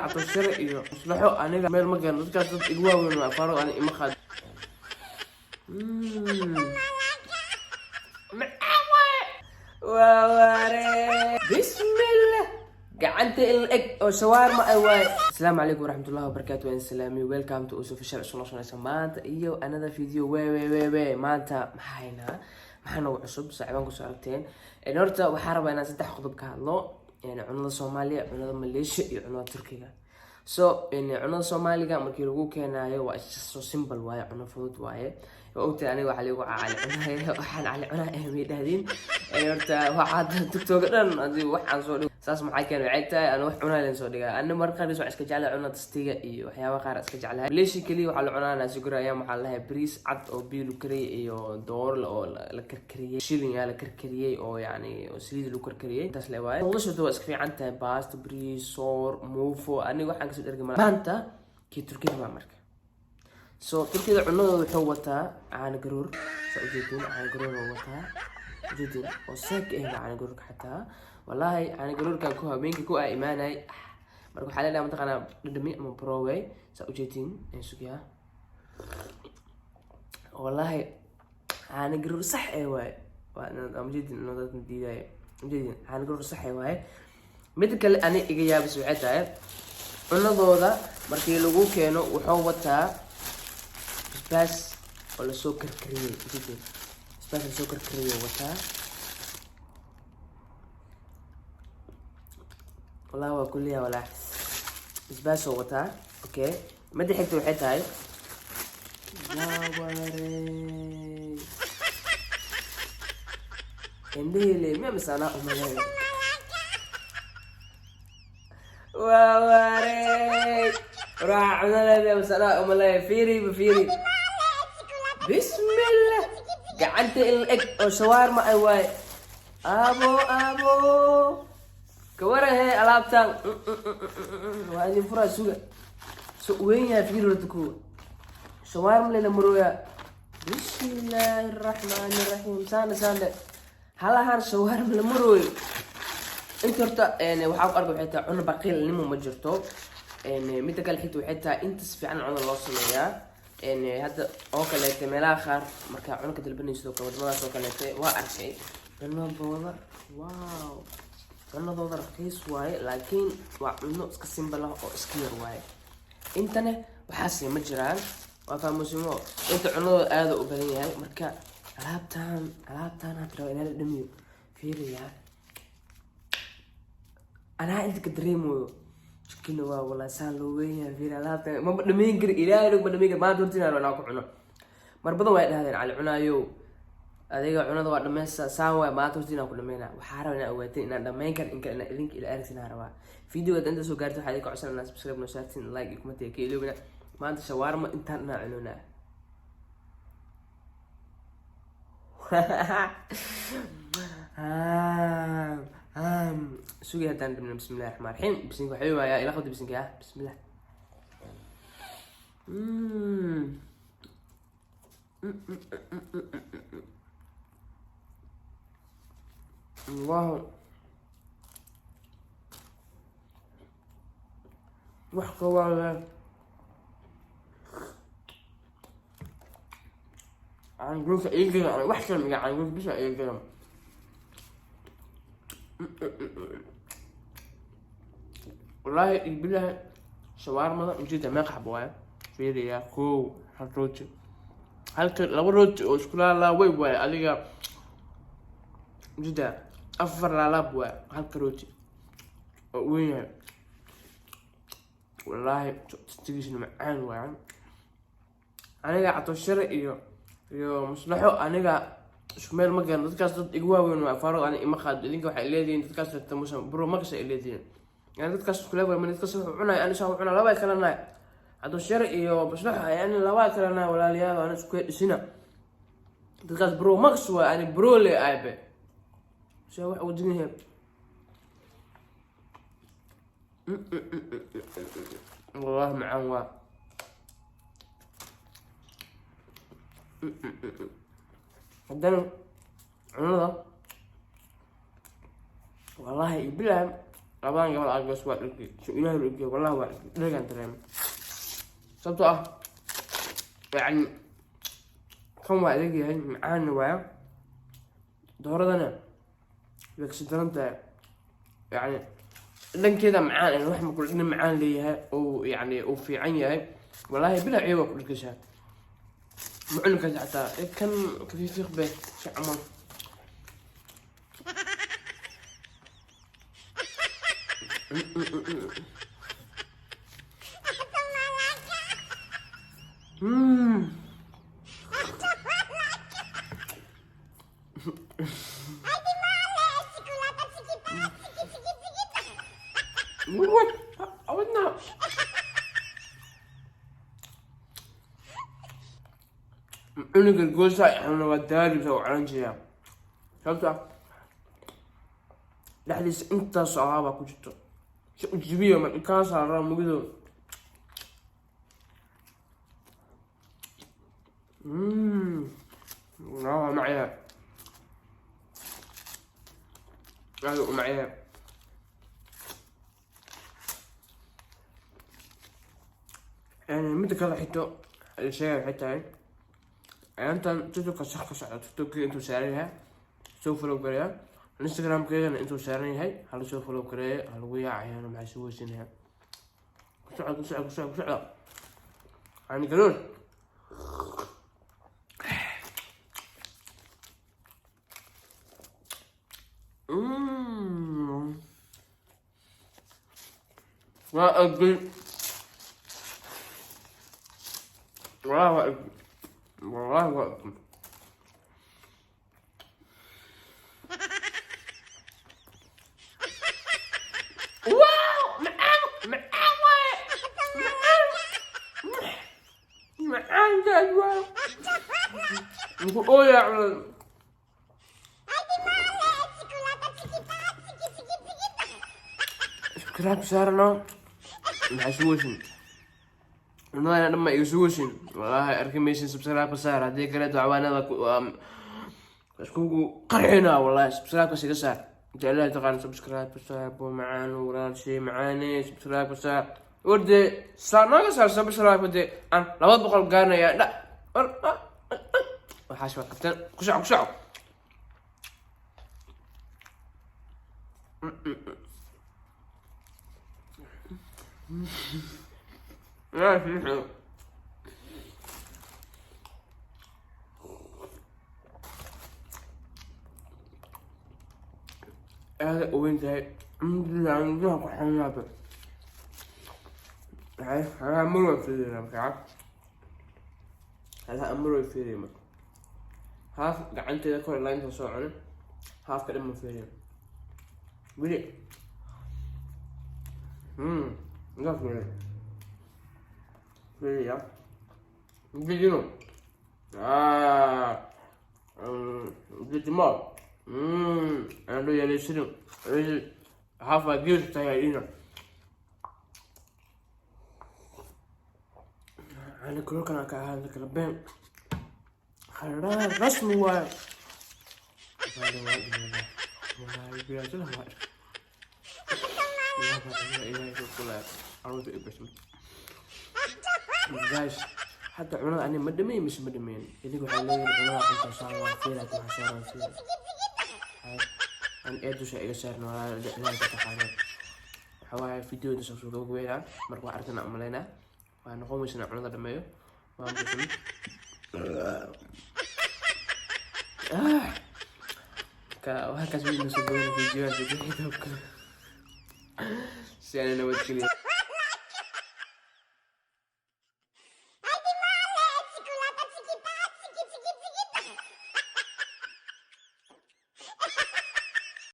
عطشرة iyo maslaxo aniga meel ma garan dadkaas dad igu waaweyn waa faro ani ima qaad bismillah gacanta in eg oo shawarma ay waay assalaamu calaykum waraxmatullahi wabarakaatu waan salaami welcome to uso official solution maanta iyo another video we maanta maxayna ugu cusub saaxiibaan ku soo aragteen horta waxaan rabaa inaan saddex qodob ka hadlo يعني cunada Soomaaliya cunada Malaysia iyo cunada Turkiga so cunada Soomaaliga markii lagu keenayo waa so simple waaye cunada fudud waaye oo aniga waxa lagu caacal waxaan cunaa meedadin horta waxa TikTok dhan adii waxaan soo dhigo saas maxay keenay waxay tahay aan wax cunaa leen soo dhigaa anna markaa soo iska jeclaa cunada tastiga iyo waxyaabo qaar iska jeclaa Malaysia kaliya waxa la cunaa naas guraya waxa la yahay bariis cad oo biil kariyay iyo door oo la karkariyay shilin la karkariyay oo yani saliid lagu karkariyay taas la waay oo soo iska fiican tahay pasta bariis soor muufo aniga waxaan ka soo dhargay maanta ki Turkiga ma marka so Turkiga cunada wuxuu wataa aan garoor saudiyeen aan garoor wataa jidin oo saak aan garoor xataa wallahi aan garoorkan ku habeenkii ku iimaanay marka waxa la mataqana dhadhami ama broway saudiyeen ee sugiya wallahi aan garoor sax waay waan jidin nodad diiday jidin aan garoor sax waay mid kale ani iga yaabis waxay tahay cunadooda markii lagu keeno wuxuu wataa bas wala soo karkariyay jidin bas soo karkariyay wataa والله وكلها ولا بس وقتها اوكي ما دي حته وحيت هاي عندي لي ما مسانا امي واري راح انا لي مسانا امي فيري بسم الله قعدت الاك او شاورما اي واي ابو كوره alaabtan waa in fura suuga soo weyn yahay fiiro dadku shawarma leena maroya bismillahir rahmanir rahim sana halahan shawarma la maroy inta horta waxa ku arko waxay tahay cunno baqiil nimo ma jirto mid kale xigta waxay tahay inta si fiican cunno loo sameeyaa hadda oo kale meelaha qaar marka cunno ka dalbanayso wadamadaas oo kale waa arkay cunno booda wow cunadooda raqiis waaye laakiin waa cunno iska simple ah oo iska yar waaye intana waxaas ma jiraan waa fahmusimo inta cunadooda aad u badan yahay marka alaabtan hadra inaan dhamiyo fiiriya ana inta ka dareemoyo chicken waa wala saan loo weeyaan fiir alaabtan ma dhameyn kar ilaahay ma dhameyn kar ma doontina inaan ku cuno mar badan way dhahdeen cali cunaayo adiga cunada waa dhameeysa saan way maanta wadiina ku dhameeyna waxa rabaa inaan ogaatay inaan dhameyn kar in kale link ila aragtina rabaa videoga inta soo gaartay waxa idin ka codsanaa subscribe no shartin like iyo comment ka ilowina maanta shawarma intaan na cununa suugi hadan dhimna bismillahir rahmanir rahim bismillah waxa weeyaa ila qad bismillah bismillah الله وحكوا عن جروس ايجل وحكي عن جروس بس ايجل والله يبلها شاورما جدا ما قحبوها في ريا كو حطوت هلك لو روت وشكلها لا وي adiga جدا أفر على بوا هالكروتي وين والله تستجيش معان وعن أنا قاعد عطشرة iyo maslaxo aniga shumeel ma garan dadkaas dad igu waaweyn waa faro ani ima qaad idinka waxa leedeen dadkaas tamusan bro ma ka leedeen yani dadkaas kula waa man dadkaas wuxuu cunay ani soo cunaa laba kala naay catoshare iyo maslaxo yani laba kala naay walaaliyaal ana isku dhisina dadkaas bro ma soo ani bro le aybe شو واحد ودنيها والله معاه عندنا عمرنا والله يبلع labadan gabal aagos waa dhigay si ilaahay u dhigay wallahi waa dhigan dareem sababtoo ah yani kan waa leeyahay macaan waa dooradana waxay daranta yani dhankeeda macaan wax ma kulina macaan leeyahay oo yani oo fiican yahay wallahi bila ciibo ku dhigaysaa معلومة كذا حتى كم كيف يخبى شو عمل أودنا عنق الجوزة أنا وداري بسوي عنجيا شفتها لحديث أنت صعبة كنت شو تجيبيه من الكاس على الرام وكذا معايا قالوا معايا يعني متى كذا حتى الشيء حتى هاي انت تتوقع شخص على تيك توك انتو ساريها سو فولو كريا انستغرام كيغنا انتو سارين هاي هل سو فولو كريا هل ويا عيانا مع سويسينها كسعة يعني قالوا ما اقول والله أكبر واو معان جدول نقول يا عمر سكراب صارنا محسوسين والله أنا لما يسوسين والله أركميسين سبسكرايب صار هذه كلا دعوانا أشكوكو قرحنا والله سبسكرايب كسي صار جعلها تقال سبسكرايب صار معانا ولا شيء معاني سبسكرايب صار ودي صار ناقص صار سبسكرايب ودي أنا لو بقول قارنا يا لا وحاشوا كابتن كشعوا لا في حلو هذا وين جاي عندنا حنابه هاي مرة في المكعب هذا أمره في ريمك هاف قعدت ذكر اللاين تصور عنه هاف كلمة في ريم بلي لا في ريم بلي يا بلي بلي مال أنا لو يلي شنو هاف أبيوز تاعينا أنا كل كنا كهذا كلبين خلاص رسمي واي هذا وايد والله بيجي له وايد إلى كلها أروح بس guys حتى عمرنا أنا مدمين مش مدمين يديكوا حاليا عمرنا كنت صار فيها تحصل فيها أنا أدرس إيش صار ولا لا تتحرك حوالي فيديو نسوي له وياه مرة عرفنا عملنا ونقوم بسنا عملنا دميو وانبسم وهكذا نسوي فيديوهات جديدة سيانا نود كلي